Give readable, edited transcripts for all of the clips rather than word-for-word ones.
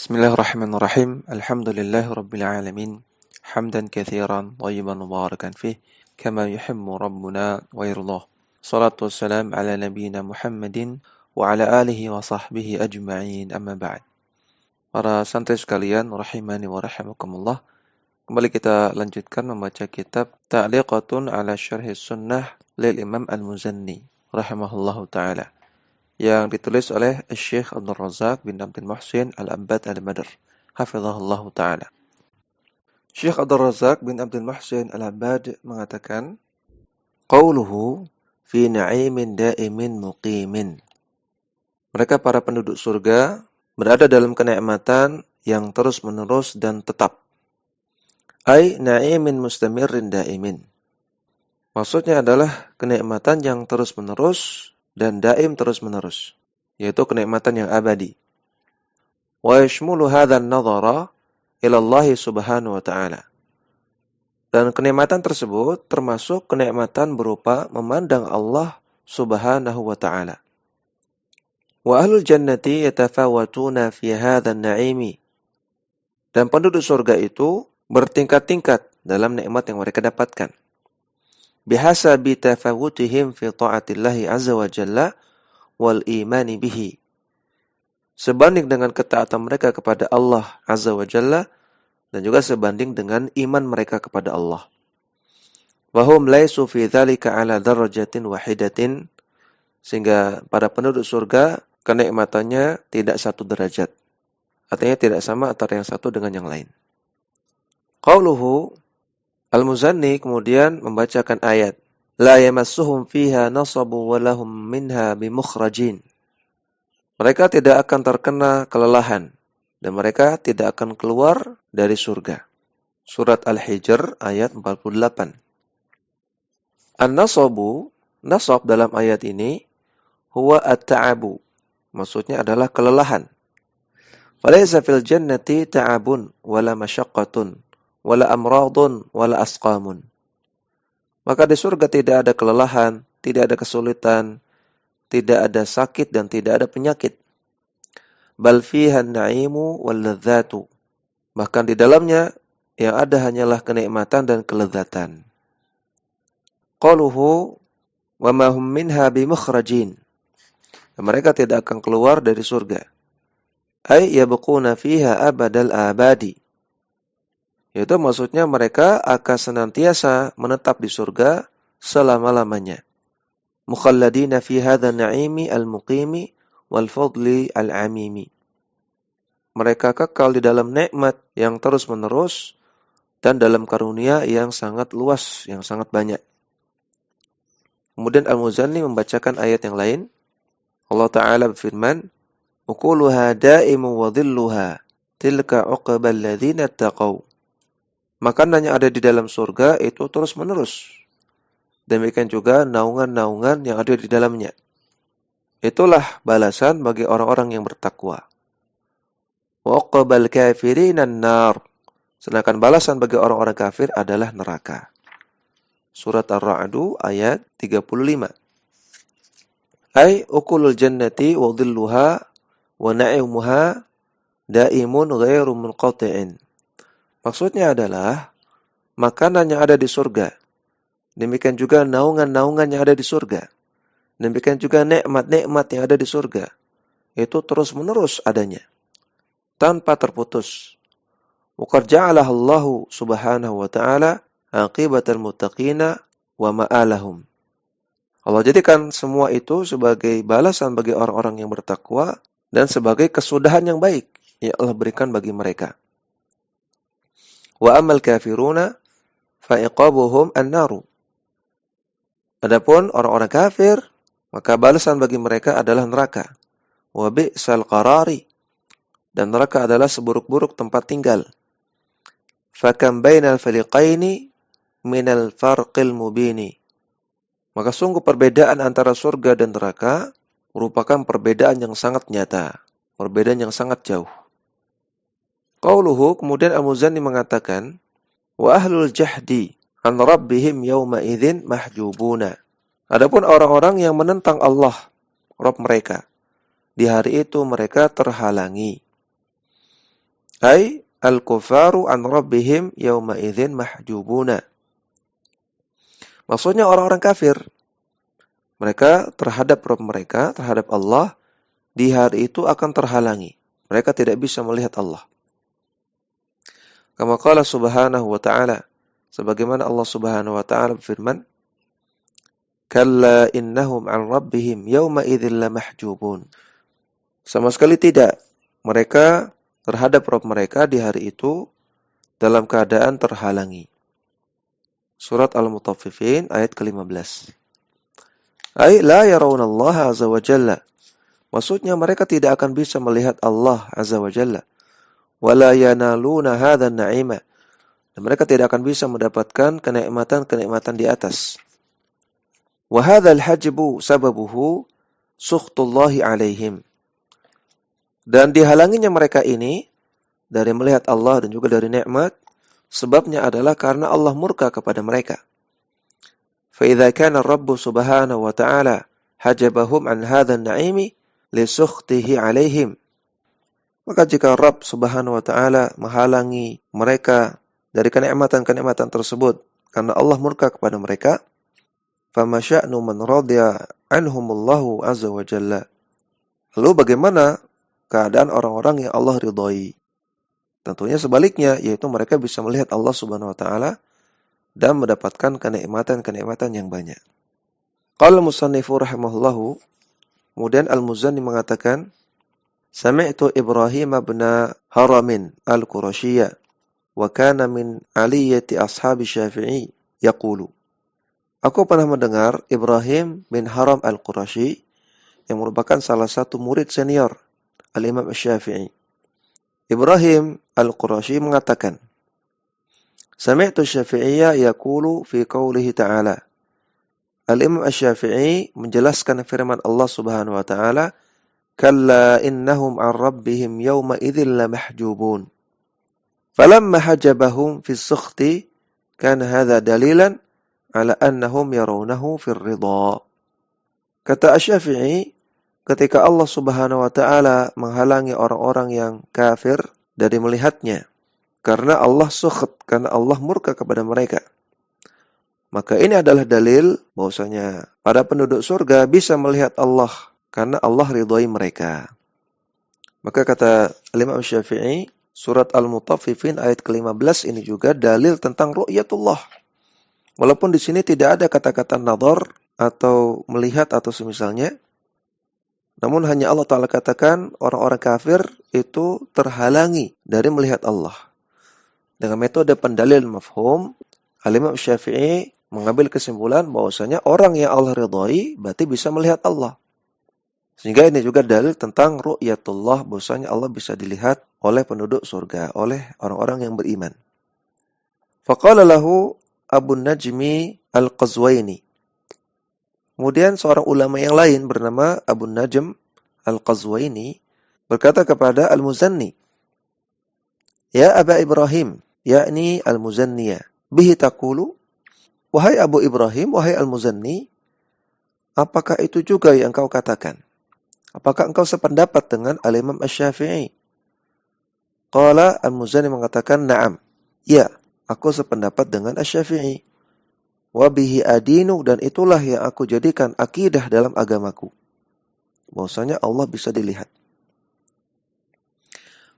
Bismillahirrahmanirrahim. Alhamdulillahirabbil alamin. Hamdan katsiran thayyiban mubarakan fih kama yuhibbu rabbuna wa yardah. Shalatu wassalam ala nabiyyina Muhammadin wa ala alihi wa sahbihi ajma'in. Amma ba'd. Para santri sekalian, rahimani wa rahimakumullah. Kembali kita lanjutkan membaca kitab Ta'liqatun ala Syarhis Sunnah lil Imam Al-Muzanni rahimahullahu taala, yang ditulis oleh Syekh Abdul Razak bin Abdul Muhsin Al-Abbad Al-Badr hafizahullahu taala. Syekh Abdul Razak bin Abdul Muhsin Al-Abbad mengatakan, qauluhu fi na'imin da'imin muqimin. Mereka para penduduk surga berada dalam kenikmatan yang terus-menerus dan tetap. Ai na'imin mustamirrin da'imin. Maksudnya adalah kenikmatan yang terus-menerus dan daim terus-menerus, yaitu kenikmatan yang abadi. Wa yashmulu hadzal nadhara ila Allah Subhanahu wa taala. Dan kenikmatan tersebut termasuk kenikmatan berupa memandang Allah Subhanahu wa taala. Wa ahlul jannati yatafawatuna fi hadzal na'imi. Dan penduduk surga itu bertingkat-tingkat dalam nikmat yang mereka dapatkan. Bihasabi tafawutihim fi ta'atillahi azza wa jalla wal imani bihi. Sebanding dengan ketaatan mereka kepada Allah azza wa jalla dan juga sebanding dengan iman mereka kepada Allah. Wa hum laisu fi dzalika ala darajatin wahidatin, sehingga para penduduk surga kenikmatannya tidak satu derajat. Artinya tidak sama antara yang satu dengan yang lain. Qauluhu, Al-Muzanni kemudian membacakan ayat, la yamassuhum fiha nasabu wa lahum minha bimukhrajin. Mereka tidak akan terkena kelelahan dan mereka tidak akan keluar dari surga. Surat Al-Hijr ayat 48. An-nasabu, nasab dalam ayat ini, huwa at-ta'abu. Maksudnya adalah kelelahan. Falaysa fil jannati ta'abun wala masyaqqatun wala amradun wala asqamun. Maka di surga tidak ada kelelahan, tidak ada kesulitan, tidak ada sakit dan tidak ada penyakit. Bal fiha an-na'imu wal ladzatu. Bahkan di dalamnya yang ada hanyalah kenikmatan dan kelezatan. Qaluhu wa ma hum minha bimukhrajin. Mereka tidak akan keluar dari surga. Ay yabquna fiha abadal abadi. Yaitu maksudnya mereka akan senantiasa menetap di surga selama-lamanya. Mukhalladina fi hadzal na'imi al-muqimi wal fadli al-amimi. Mereka kekal di dalam nikmat yang terus-menerus dan dalam karunia yang sangat luas, yang sangat banyak. Kemudian Al-Muzanni membacakan ayat yang lain. Allah Ta'ala berfirman, ukuluha da'imu wa dhilluha tilka uqbal ladzina taqaw. Makanan yang ada di dalam surga itu terus-menerus. Demikian juga naungan-naungan yang ada di dalamnya. Itulah balasan bagi orang-orang yang bertakwa. Wa uqbal kafirin an-nar. Sedangkan balasan bagi orang-orang kafir adalah neraka. Surat Ar-Ra'd ayat 35. Ai ukulul jannati wa dhilluha wa na'imuha daimun ghairu munqati'in. Maksudnya adalah makanan yang ada di surga. Demikian juga naungan-naungan yang ada di surga. Demikian juga nikmat-nikmat yang ada di surga. Itu terus-menerus adanya, tanpa terputus. Wa qad ja'alaha Allahu Subhanahu wa ta'ala aqibatal muttaqina wa ma'alahum. Allah jadikan semua itu sebagai balasan bagi orang-orang yang bertakwa dan sebagai kesudahan yang baik yang Allah berikan bagi mereka. Wa amal kafiruna fa iqabuhum an-naru. Adapun orang-orang kafir, maka balasan bagi mereka adalah neraka. Wa bi'sal qarari. Dan neraka adalah seburuk-buruk tempat tinggal. Fa kam bainal fariqaini minal farqil mubini. Maka sungguh perbedaan antara surga dan neraka merupakan perbedaan yang sangat nyata, perbedaan yang sangat jauh. Qauluhu, kemudian Al-Muzanni mengatakan, wa ahlul jahdi an rabbihim yawma idzin mahjubuna. Adapun orang-orang yang menentang Allah, Rabb mereka, di hari itu mereka terhalangi. Ay al-kufaru an rabbihim yawma idzin mahjubuna. Maksudnya orang-orang kafir, mereka terhadap Rabb mereka, terhadap Allah, di hari itu akan terhalangi. Mereka tidak bisa melihat Allah. Kama qala subhanahu wa ta'ala, sebagaimana Allah subhanahu wa ta'ala berfirman, Kalla innahum an rabbihim yawma idzin lamahjubun. Sama sekali tidak. Mereka terhadap Rabb mereka di hari itu dalam keadaan terhalangi. Surat Al-Mutaffifin ayat ke-15. Ay la yarawna Allah azza wa jalla. Maksudnya mereka tidak akan bisa melihat Allah azza wa jalla. Wala yanaluna hadzal na'ima. Dan mereka tidak akan bisa mendapatkan kenikmatan-kenikmatan di atas. Wa hadzal hajbu sababuhu sukhtullahi alaihim. Dan dihalanginya mereka ini dari melihat Allah dan juga dari nikmat, sebabnya adalah karena Allah murka kepada mereka. Fa idza kana Rabb subhanahu wa ta'ala hajabahum an hadzal na'imi li sukhtihi alaihim. Maka jika Rabb subhanahu wa ta'ala menghalangi mereka dari kenikmatan-kenikmatan tersebut karena Allah murka kepada mereka, fama sya'nu man radiya anhumullahu azza wa jalla. Lalu bagaimana keadaan orang-orang yang Allah ridhai? Tentunya sebaliknya, yaitu mereka bisa melihat Allah subhanahu wa ta'ala dan mendapatkan kenikmatan-kenikmatan yang banyak. Qala al-musannifu rahimahullahu, kemudian Al-Muzanni mengatakan, Sami'tu Ibrahim bin Haramin al-Qurashiyya wa kana min aliyati ashabi Syafi'i yaqulu. Aku pernah mendengar Ibrahim bin Haram al-Qurashi yang merupakan salah satu murid senior Al-Imam Asy-Syafi'i. Ibrahim al-Qurashi mengatakan, Sami'tu Syafi'iyya yaqulu fi qawlihi ta'ala. Al-Imam Asy-Syafi'i menjelaskan firman Allah Subhanahu wa ta'ala, Kalla innahum an rabbihim yawma idzin lamahjubun. Falamma hajabahum fi sukhti kana hadza dalilan ala annahum yarawnahu fi ridha. Kata Asy-Syafi'i, ketika Allah Subhanahu wa ta'ala menghalangi orang-orang yang kafir dari melihatnya, karena Allah sukht, karena Allah murka kepada mereka, maka ini adalah dalil bahwasanya para penduduk surga bisa melihat Allah karena Allah ridhoi mereka. Maka kata Imam Syafi'i, surat Al-Mutaffifin ayat ke-15 ini juga dalil tentang ru'yatullah. Walaupun di sini tidak ada kata-kata nadhar atau melihat atau semisalnya, namun hanya Allah Ta'ala katakan orang-orang kafir itu terhalangi dari melihat Allah. Dengan metode pendalil mafhum, Al-Imam Syafi'i mengambil kesimpulan bahwasanya orang yang Allah ridhai berarti bisa melihat Allah. Sehingga ini juga dalil tentang ru'yatullah, bahwasanya Allah bisa dilihat oleh penduduk surga, oleh orang-orang yang beriman. Faqala lahu Abu Najmi Al-Qazwaini. Kemudian seorang ulama yang lain bernama Abu Najm Al-Qazwaini berkata kepada Al-Muzanni, Ya Aba Ibrahim, yakni Al-Muzanniya, bihi taqulu, wahai Abu Ibrahim, wahai Al-Muzanni, apakah itu juga yang engkau katakan? Apakah engkau sependapat dengan Al-Imam Asy-Syafi'i? Qala Al-Muzanni mengatakan, na'am, ya, aku sependapat dengan Asy-Syafi'i. Wa bihi adinu, dan itulah yang aku jadikan akidah dalam agamaku, bahwasanya Allah bisa dilihat.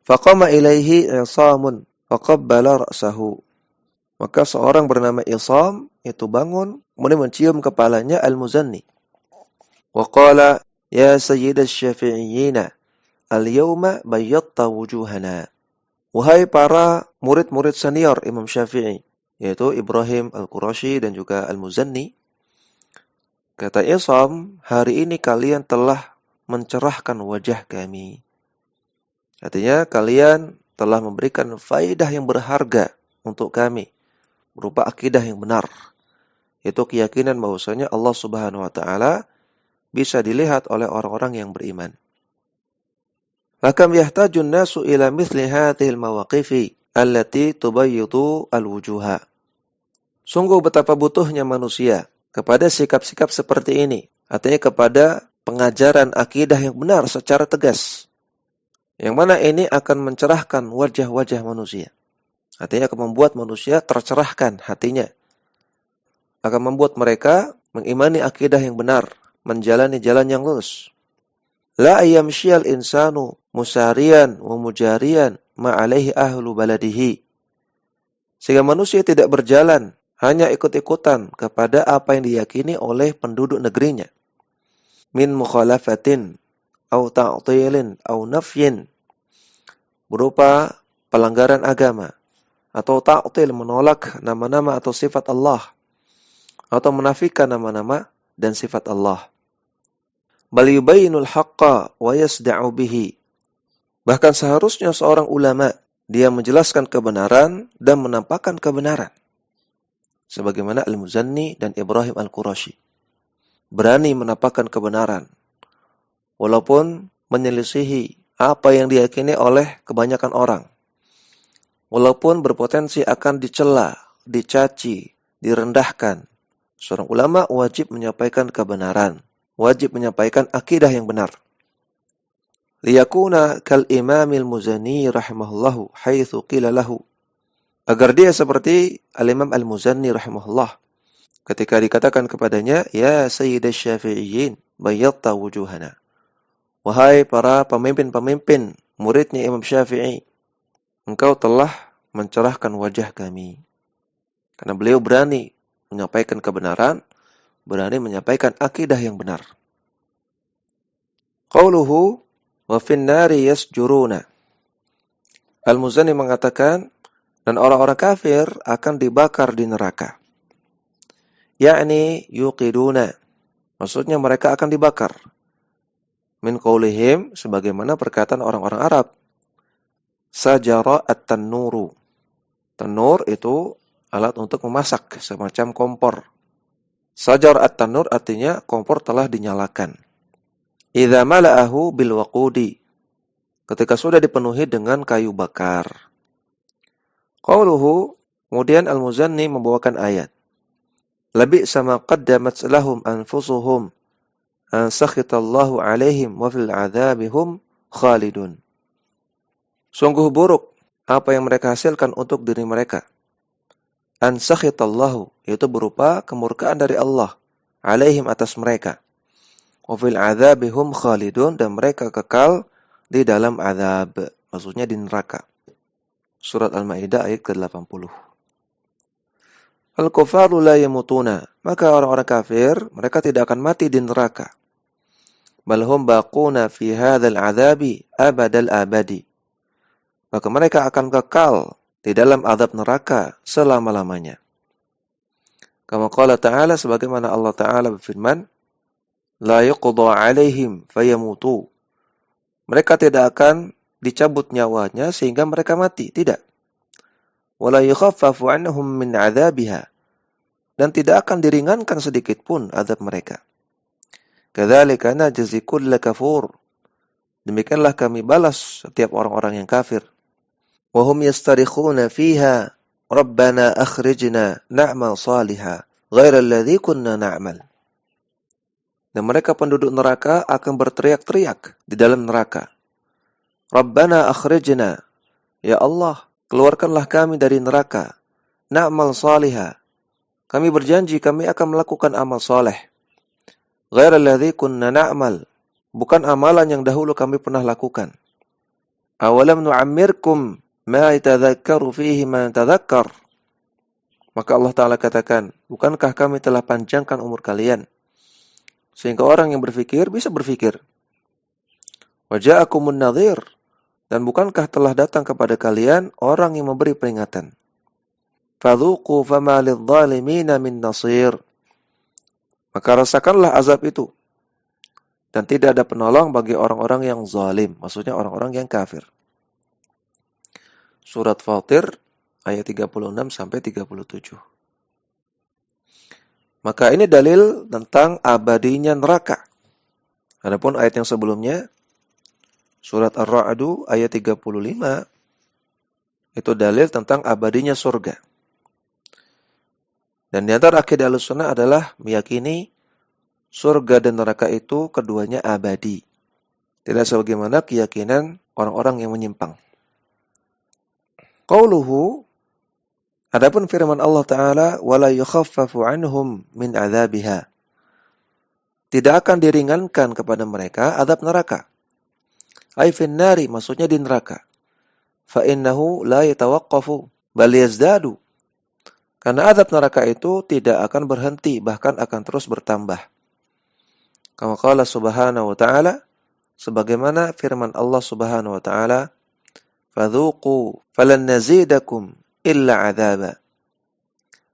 Faqama ilaihi Isamun faqabbala ra'sahu. Maka seorang bernama Isam itu bangun kemudian mencium kepalanya Al-Muzanni. Wa qala ya sayyidash syafi'iyina al-yawma bayyatta wujuhana. Wahai para murid-murid senior Imam Syafi'i, yaitu Ibrahim Al-Qurashi dan juga Al-Muzanni, kata Isam, hari ini kalian telah mencerahkan wajah kami. Artinya kalian telah memberikan faedah yang berharga untuk kami, berupa akidah yang benar, yaitu keyakinan bahwasanya Allah Subhanahu wa ta'ala bisa dilihat oleh orang-orang yang beriman. Fakam yahtajun nasu ila mithli hadhil mawaqifi allati tubayyidu al-wujuha. Sungguh betapa butuhnya manusia kepada sikap-sikap seperti ini, artinya kepada pengajaran akidah yang benar secara tegas, Yang mana ini akan mencerahkan wajah-wajah manusia. Artinya akan membuat manusia tercerahkan hatinya. Akan membuat mereka mengimani akidah yang benar, menjalani jalan yang lurus. La yamshiyal insanu musarian wa mujarian ma alaihi ahlu baladihi. Sehingga manusia tidak berjalan hanya ikut-ikutan kepada apa yang diyakini oleh penduduk negerinya. Min mukhalafatin au ta'tilin au nafyin, berupa pelanggaran agama atau ta'til, menolak nama-nama atau sifat Allah, atau menafikan nama-nama dan sifat Allah. Bal yubayyinul haqqa wa yasda'u bihi. Bahkan seharusnya seorang ulama dia menjelaskan kebenaran dan menampakkan kebenaran. Sebagaimana Al-Muzanni dan Ibrahim Al-Qurashi berani menampakkan kebenaran walaupun menyelisihi apa yang diyakini oleh kebanyakan orang. Walaupun berpotensi akan dicela, dicaci, direndahkan. Seorang ulama wajib menyampaikan kebenaran, wajib menyampaikan akidah yang benar. Liyakuna kal imamil Muzanni rahimahullahu haitsu qila lahu. Agar dia seperti Al-Imam Al-Muzanni rahimahullah ketika dikatakan kepadanya, ya sayyidash syafi'iyyin bayyatta wujuhana. Wahai para pemimpin-pemimpin muridnya Imam Syafi'i, engkau telah mencerahkan wajah kami. Karena beliau berani menyampaikan kebenaran, berani menyampaikan akidah yang benar. Qauluhu wa fin nari yasjuruna. Al-Muzanni mengatakan, dan orang-orang kafir akan dibakar di neraka. Yakni yuqiduna. Maksudnya mereka akan dibakar. Min qaulihim, sebagaimana perkataan orang-orang Arab. Sajara at-tannuru. Tanur itu alat untuk memasak, semacam kompor. Sajar at-tanur artinya kompor telah dinyalakan. Idza mala'ahu bil waqudi. Ketika sudah dipenuhi dengan kayu bakar. Qauluhu, kemudian Al-Muzanni membawakan ayat. Labi sama qaddamat lahum anfusuhum an sakhitallahu alaihim wa fil adzabihum khalidun. Sungguh buruk apa yang mereka hasilkan untuk diri mereka. An sakhitallahu, yaitu berupa kemurkaan dari Allah alaihim, atas mereka. Wa fil adzabihum khalidun, dan mereka kekal di dalam azab, maksudnya di neraka. Surat Al-Maidah ayat ke-80. Al-kufaru la yamutuna, maka orang-orang kafir mereka tidak akan mati di neraka. Bal hum baquna fi hadzal adzabi abadal abadi. Maka mereka akan kekal di dalam azab neraka selama-lamanya. Kama qala ta'ala, sebagaimana Allah Ta'ala berfirman, la yuqda 'alaihim fayamutu. Mereka tidak akan dicabut nyawanya sehingga mereka mati, tidak. Wala yukhaffafu 'anhum min 'adzabiha. Dan tidak akan diringankan sedikit pun azab mereka. Kadzalika najzi kulla kafur. Demikianlah kami balas setiap orang-orang yang kafir. Wa hum yastarikhuna fiha rabbana akhrijna na'mal salihah ghaira alladhi kunna na'mal. Dan mereka penduduk neraka akan berteriak-teriak di dalam neraka. Rabbana akhrijna, ya Allah, keluarkanlah kami dari neraka. Na'mal salihah, kami berjanji kami akan melakukan amal saleh. Ghaira alladhi kunna na'mal, bukan amalan yang dahulu kami pernah lakukan. Awalam nu'ammirkum ma yatadhakkaru fihi man tadhakkar. Maka Allah Ta'ala katakan, bukankah kami telah panjangkan umur kalian sehingga orang yang berfikir bisa berfikir. Wa ja'akumun nadhir, dan bukankah telah datang kepada kalian orang yang memberi peringatan. Fadhuqu fama lidh-dhalimina min nasir. Maka rasakanlah azab itu, dan tidak ada penolong bagi orang-orang yang zalim, maksudnya orang-orang yang kafir. Surat Fatir ayat 36 sampai 37. Maka ini dalil tentang abadinya neraka. Adapun ayat yang sebelumnya, surat Ar-Ra'd ayat 35, itu dalil tentang abadinya surga. Dan di antara akidah Ahlussunnah adalah meyakini surga dan neraka itu keduanya abadi. Tidak sebagaimana keyakinan orang-orang yang menyimpang. Qauluhu, adapun firman Allah Ta'ala, wala yukhaffafu anhum min adzabiha. Tidak akan diringankan kepada mereka azab neraka. Ay fin nari, maksudnya di neraka. Fa innahu la yatawaqqafu bal yazdadu. Karena azab neraka itu tidak akan berhenti, bahkan akan terus bertambah. Kama qala subhanahu wa ta'ala, sebagaimana firman Allah Subhanahu wa ta'ala, fadzuqu falan nazidakum illa adzaba.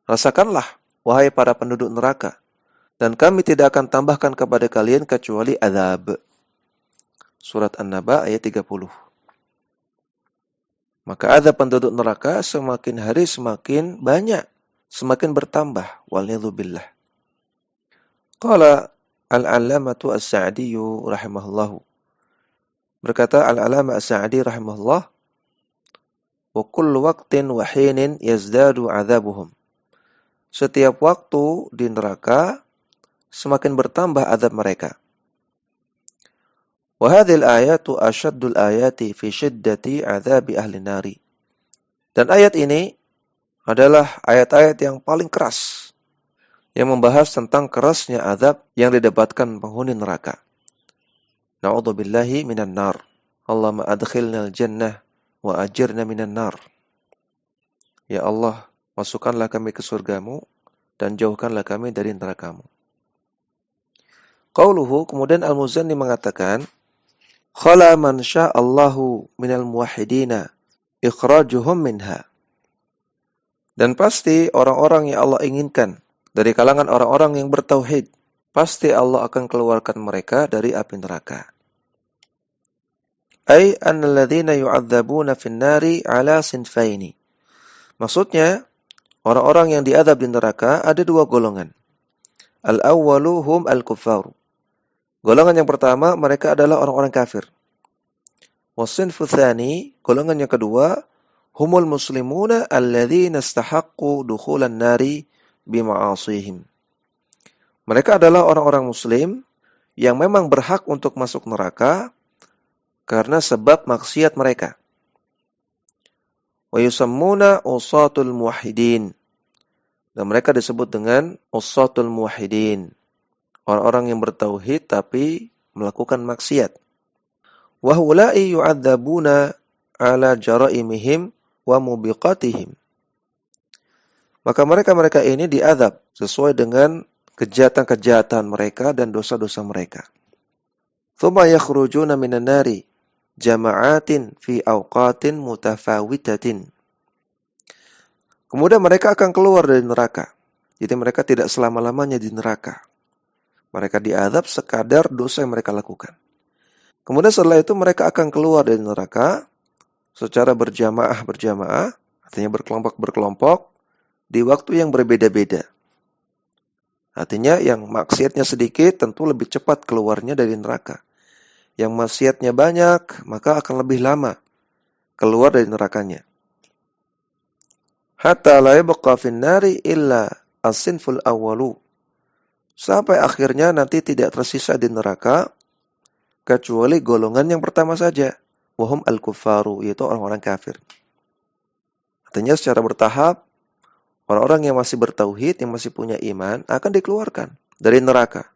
Rasakanlah, wahai para penduduk neraka, dan kami tidak akan tambahkan kepada kalian kecuali azab. Surat An-Naba ayat 30. Maka azab penduduk neraka semakin hari semakin banyak, semakin bertambah. Waliyadzubillah. Qala al-allamatu as-Sa'diyu rahimahullahu. Berkata al-allamah as-Sa'di rahimahullah, wa kullu waqtin wa hinin yazdadu adzabuhum. Setiap waktu di neraka semakin bertambah azab mereka. Wa hadhil ayatu asyaddul ayati fi syiddati adzabi ahli nari. Dan ayat ini adalah ayat-ayat yang paling keras yang membahas tentang kerasnya azab yang didapatkan penghuni neraka. Na'udzubillahi minan nar. Allahumma adkhilnal jannah wa ajirna minan nar. Ya Allah, masukkanlah kami ke surgamu dan jauhkanlah kami dari neraka-Mu. Qauluhu, kemudian Al-Muzanni mengatakan, khala man sya'allahu minal muwahhidina ikhrajuhum minha. Dan pasti orang-orang yang Allah inginkan dari kalangan orang-orang yang bertauhid, pasti Allah akan keluarkan mereka dari api neraka. Ay annalladzina yu'adzabuna fin-nari ala sinfaini. Maksudnya, orang-orang yang diazab di neraka ada dua golongan. Al-awwalu hum al-kuffaru. Golongan yang pertama, mereka adalah orang-orang kafir. Wasinfu tsani, golongan yang kedua, humul muslimuna alladzina istahaqqu dukhulan nari bima'asihim. Mereka adalah orang-orang muslim yang memang berhak untuk masuk neraka karena sebab maksiat mereka. Wa yusammuna usatul muwahhidin. Dan mereka disebut dengan usatul muwahhidin. Orang-orang yang bertauhid tapi melakukan maksiat. Wa hula'i yu'adzabuna ala jaraimihim wa mubiqatihim. Maka mereka-mereka ini diazab sesuai dengan kejahatan-kejahatan mereka dan dosa-dosa mereka. Tsumma yakhrujuna minan nari jama'atin fi awqatin mutafawitatin. Kemudian mereka akan keluar dari neraka. Jadi mereka tidak selama-lamanya di neraka. Mereka diazab sekadar dosa yang mereka lakukan. Kemudian setelah itu mereka akan keluar dari neraka secara berjamaah-berjamaah, artinya berkelompok-berkelompok, di waktu yang berbeda-beda. Artinya yang maksiatnya sedikit tentu lebih cepat keluarnya dari neraka. Yang maksiatnya banyak, maka akan lebih lama keluar dari nerakanya. Hatta la yabqa fin nari illa as-sinful awwalu. Sampai akhirnya nanti tidak tersisa di neraka kecuali golongan yang pertama saja, wahum al-kuffaru, yaitu orang-orang kafir. Artinya secara bertahap orang-orang yang masih bertauhid, yang masih punya iman akan dikeluarkan dari neraka.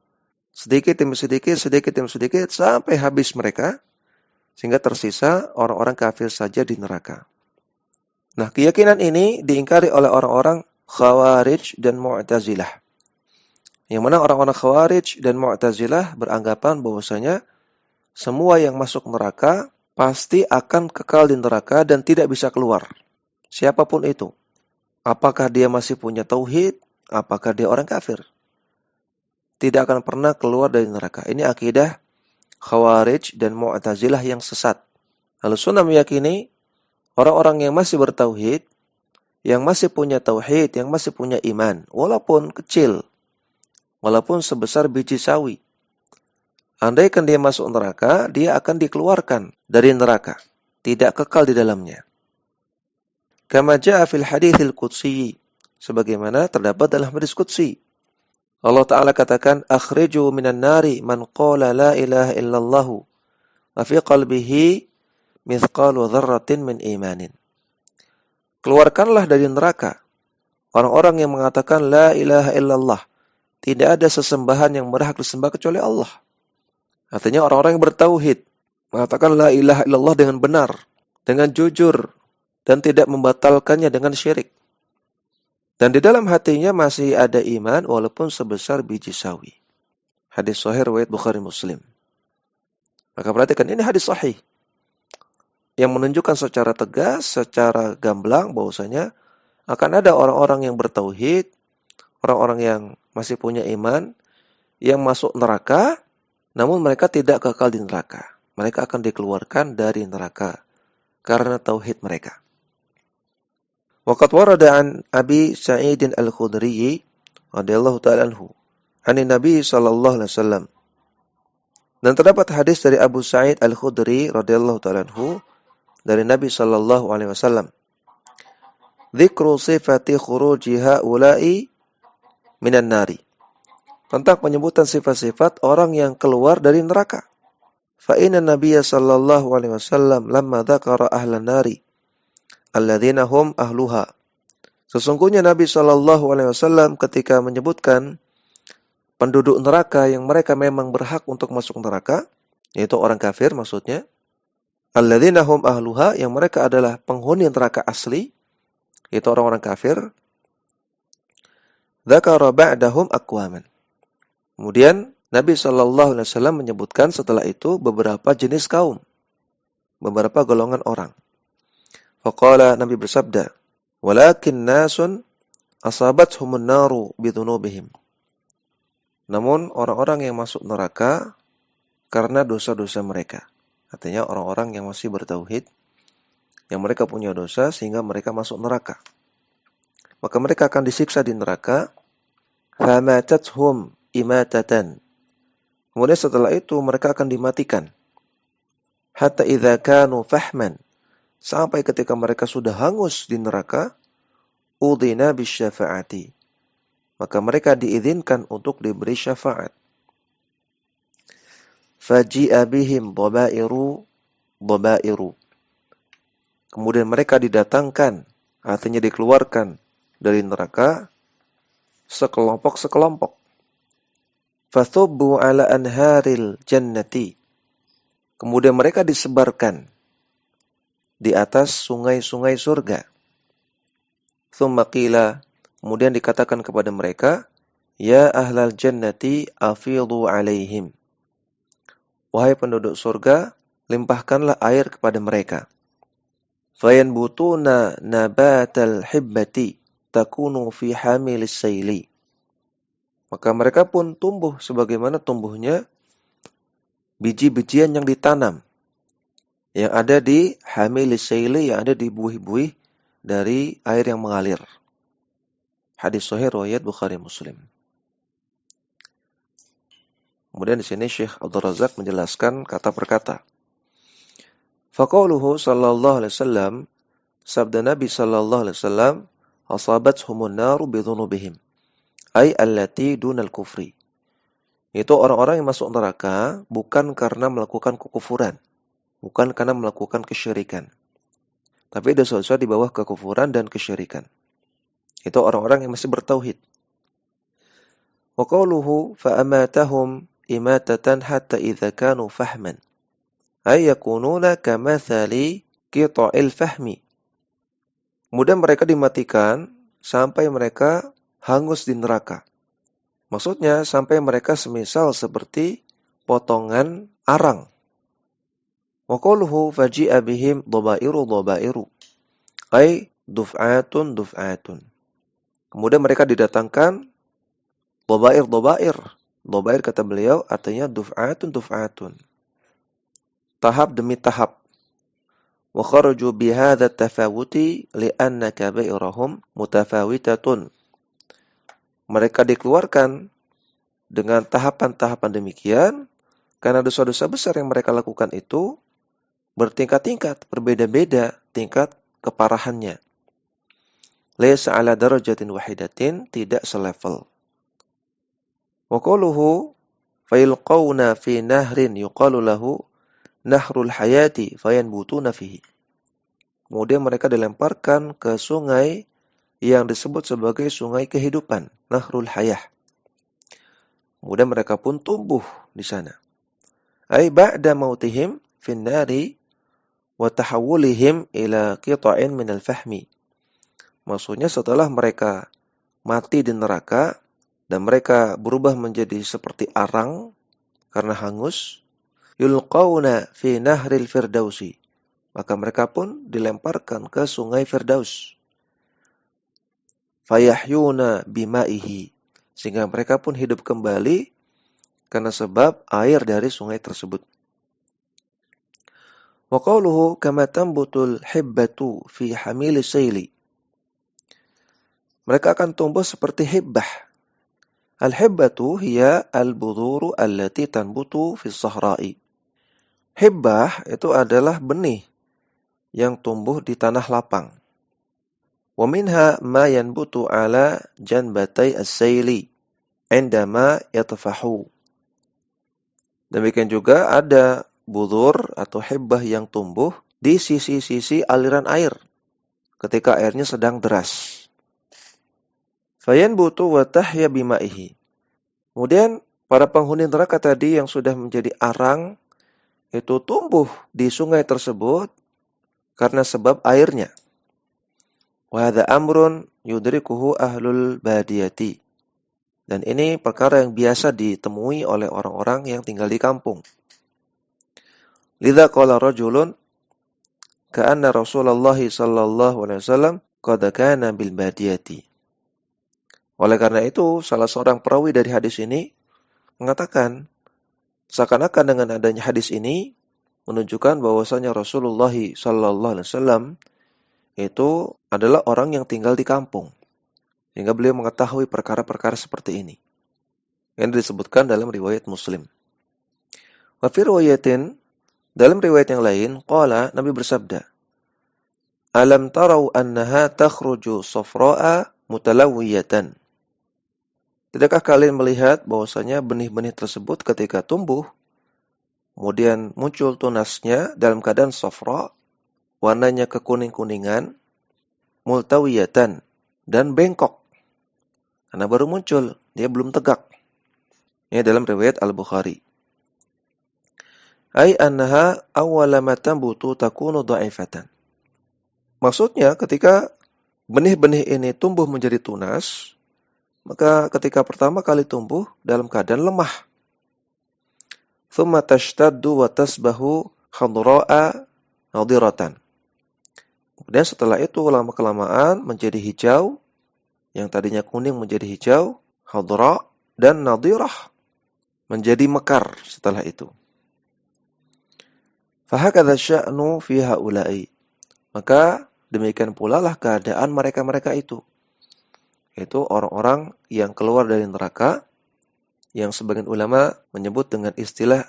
Sedikit demi sedikit, sedikit demi sedikit sampai habis mereka sehingga tersisa orang-orang kafir saja di neraka. Nah, keyakinan ini diingkari oleh orang-orang Khawarij dan Mu'tazilah. Yang mana orang-orang Khawarij dan Mu'tazilah beranggapan bahwasanya semua yang masuk neraka pasti akan kekal di neraka dan tidak bisa keluar. Siapapun itu. Apakah dia masih punya tauhid, apakah dia orang kafir. Tidak akan pernah keluar dari neraka. Ini akidah Khawarij dan Mu'tazilah yang sesat. Ahlussunnah meyakini orang-orang yang masih bertauhid, yang masih punya tauhid, yang masih punya iman, walaupun kecil, walaupun sebesar biji sawi, andaikan dia masuk neraka, dia akan dikeluarkan dari neraka, tidak kekal di dalamnya. Kama jaa fil haditsil qudsi, sebagaimana terdapat dalam hadis qudsi. Allah Ta'ala katakan, akhriju minan nari man qala la ilaha illallah wa fi qalbihi mithqalu dzarratin min imanin. Keluarkanlah dari neraka orang-orang yang mengatakan la ilaha illallah. Tidak ada sesembahan yang berhak disembah kecuali Allah. Artinya orang-orang yang bertauhid, mengatakan la ilaha illallah dengan benar, dengan jujur, dan tidak membatalkannya dengan syirik. Dan di dalam hatinya masih ada iman walaupun sebesar biji sawi. Hadis sahih riwayat Bukhari Muslim. Maka perhatikan, ini hadis sahih yang menunjukkan secara tegas, secara gamblang bahwasanya akan ada orang-orang yang bertauhid, orang-orang yang masih punya iman, yang masuk neraka, namun mereka tidak kekal di neraka. Mereka akan dikeluarkan dari neraka karena tauhid mereka. Waqad warada an Abi Sa'id Al-Khudri radhiyallahu ta'ala anhu, ani Nabi sallallahu alaihi wasallam. Dan terdapat hadis dari Abu Sa'id Al-Khudri radhiyallahu ta'ala anhu dari Nabi sallallahu alaihi wasallam. Dzikru sifati khuruji haula'i minan nari. Tentang penyebutan sifat-sifat orang yang keluar dari neraka. Fa inna Nabiyya sallallahu alaihi wasallam lamma dzakara ahlan nari alladzina hum ahluha. Sesungguhnya Nabi sallallahu alaihi wasallam ketika menyebutkan penduduk neraka yang mereka memang berhak untuk masuk neraka, yaitu orang kafir maksudnya. Alladzina hum ahluha, yang mereka adalah penghuni neraka asli, yaitu orang-orang kafir. Dzakara ba'dahum aqwaman. Kemudian Nabi sallallahu alaihi wasallam menyebutkan setelah itu beberapa jenis kaum, beberapa golongan orang. Faqala, Nabi bersabda, "Walakin nasun asabathumun naru bidhunubihim." Namun orang-orang yang masuk neraka karena dosa-dosa mereka. Artinya orang-orang yang masih bertauhid, yang mereka punya dosa sehingga mereka masuk neraka. Maka mereka akan disiksa di neraka. Famatathum imatatan. Kemudian setelah itu mereka akan dimatikan. Hatta idza kanu fahman. Sampai ketika mereka sudah hangus di neraka, udhina bisyafa'ati. Maka mereka diizinkan untuk diberi syafaat. Faji'a bihim dhabairu. Kemudian mereka didatangkan, artinya dikeluarkan dari neraka sekelompok-sekelompok. Fathubbu ala anharil jannati. Kemudian mereka disebarkan di atas sungai-sungai surga. Tsumma qila, kemudian dikatakan kepada mereka, ya ahlal jannati afidhu alaihim. Wahai penduduk surga, limpahkanlah air kepada mereka. Fayanbutuna nabatal hibbati takunu fi hamilis sayli. Maka mereka pun tumbuh sebagaimana tumbuhnya biji-bijian yang ditanam, yang ada di hamilis sayli, yang ada di buih-buih dari air yang mengalir. Hadis sahih riwayat Bukhari Muslim. Kemudian di sini Syekh Abdul Razak menjelaskan kata per kata. Faqauluhu sallallahu alaihi wasallam, sabda Nabi sallallahu alaihi wasallam, asabathumun naru bidhunubihim, ay allati dunal kufri. Itu orang-orang yang masuk neraka bukan karena melakukan kekufuran, bukan karena melakukan kesyirikan, tapi dosa-dosa di bawah kekufuran dan kesyirikan. Itu orang-orang yang masih bertauhid. Wa qauluhu fa amatahum imatatan hatta idza kanu fahman, ay yakununa kamathali qita'il fahmi. Kemudian mereka dimatikan sampai mereka hangus di neraka. Maksudnya sampai mereka semisal seperti potongan arang. Wa qauluhu faji'a bihim dhabairu, ay duf'atun. Kemudian mereka didatangkan dhabair. Dhabair kata beliau artinya duf'atun. Tahap demi tahap. Wa kharaju bihadza tafawuti li'anna kaba'irahum mutafawitatun. Mereka dikeluarkan dengan tahapan-tahapan demikian karena dosa-dosa besar yang mereka lakukan itu bertingkat-tingkat, berbeda-beda tingkat keparahannya. Laisa ala darajatin wahidatin, tidak selevel. Wa qauluhu fayulqawna fi nahrin yuqalu lahu nahrul hayati fayanbutuna fihi. Kemudian mereka dilemparkan ke sungai yang disebut sebagai sungai kehidupan, nahrul hayah. Kemudian mereka pun tumbuh di sana. Ai ba'da mautihim fin nari wa tahawulihim ila qita'in minal fahmi. Maksudnya setelah mereka mati di neraka dan mereka berubah menjadi seperti arang karena hangus, yulqauna fi nahril firdausi. Maka mereka pun dilemparkan ke sungai Firdaus. Fayahyuna bima'ihi. Sehingga mereka pun hidup kembali karena sebab air dari sungai tersebut. Wa qawluhu kama tambutul hibbatu fi hamili sayli. Mereka akan tumbuh seperti hibbah. Al-hibbatu hiya al-budhuru allati tanbutu fi sahra'i. Hibbah itu adalah benih yang tumbuh di tanah lapang. Wa minha ma yanbutu ala janbatay as-sayli indama yatafahu. Demikian juga ada budur atau hibbah yang tumbuh di sisi-sisi aliran air ketika airnya sedang deras. Fayanbutu wa tahya bima'ihi. Kemudian para penghuni neraka tadi yang sudah menjadi arang itu tumbuh di sungai tersebut karena sebab airnya. Wa hadza amrun yudrikuhu ahlul badiyati. Dan ini perkara yang biasa ditemui oleh orang-orang yang tinggal di kampung. Lidza qala rajulun ka'anna Rasulullah sallallahu alaihi wasallam qad kana bil badiyati. Oleh karena itu, salah seorang perawi dari hadis ini mengatakan seakan-akan dengan adanya hadis ini menunjukkan bahwasanya Rasulullah sallallahu alaihi wasallam itu adalah orang yang tinggal di kampung. Sehingga beliau mengetahui perkara-perkara seperti ini. Yang disebutkan dalam riwayat Muslim. Wa fi riwayatin, dalam riwayat yang lain, qala Nabi bersabda, "Alam tarau annaha takhruju safra'a mutalawwiyatan." Tidakkah kalian melihat bahwasanya benih-benih tersebut ketika tumbuh kemudian muncul tunasnya dalam keadaan safra, warnanya kekuning-kuningan, multawiyatan, dan bengkok. Karena baru muncul, dia belum tegak. Ini dalam riwayat Al-Bukhari. Ai annaha awwala ma tambutu takunu dha'ifatan. Maksudnya ketika benih-benih ini tumbuh menjadi tunas, maka ketika pertama kali tumbuh dalam keadaan lemah. Thumma tashtaddu wa tasbahu khadra'a nadiratan. Kemudian setelah itu lama-kelamaan menjadi hijau, yang tadinya kuning menjadi hijau, khadra, dan nadirah menjadi mekar setelah itu. Fahakadha sya'nu fi haula'i. Maka demikian pula lah keadaan mereka-mereka itu. Itu orang-orang yang keluar dari neraka, yang sebagian ulama menyebut dengan istilah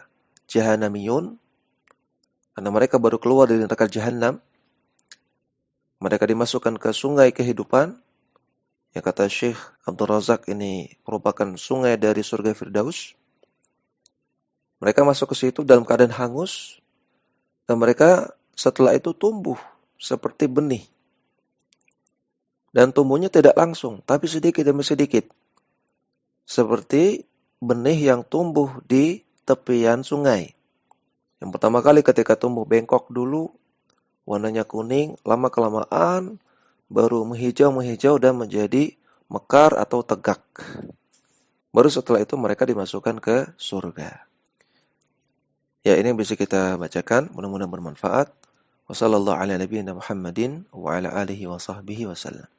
Jahannamiyun, karena mereka baru keluar dari neraka Jahannam. Mereka dimasukkan ke sungai kehidupan, yang kata Syekh Abdul Razak ini merupakan sungai dari surga Firdaus. Mereka masuk ke situ dalam keadaan hangus, dan mereka setelah itu tumbuh seperti benih. Dan tumbuhnya tidak langsung, tapi sedikit demi sedikit. Seperti benih yang tumbuh di tepian sungai. Yang pertama kali ketika tumbuh bengkok dulu, warnanya kuning, lama-kelamaan baru menghijau dan menjadi mekar atau tegak. Baru setelah itu mereka dimasukkan ke surga. Ya, ini yang bisa kita bacakan, mudah-mudahan bermanfaat. Wassallallahu ala nabiyyina Muhammadin wa ala alihi wa sahbihi wasallam.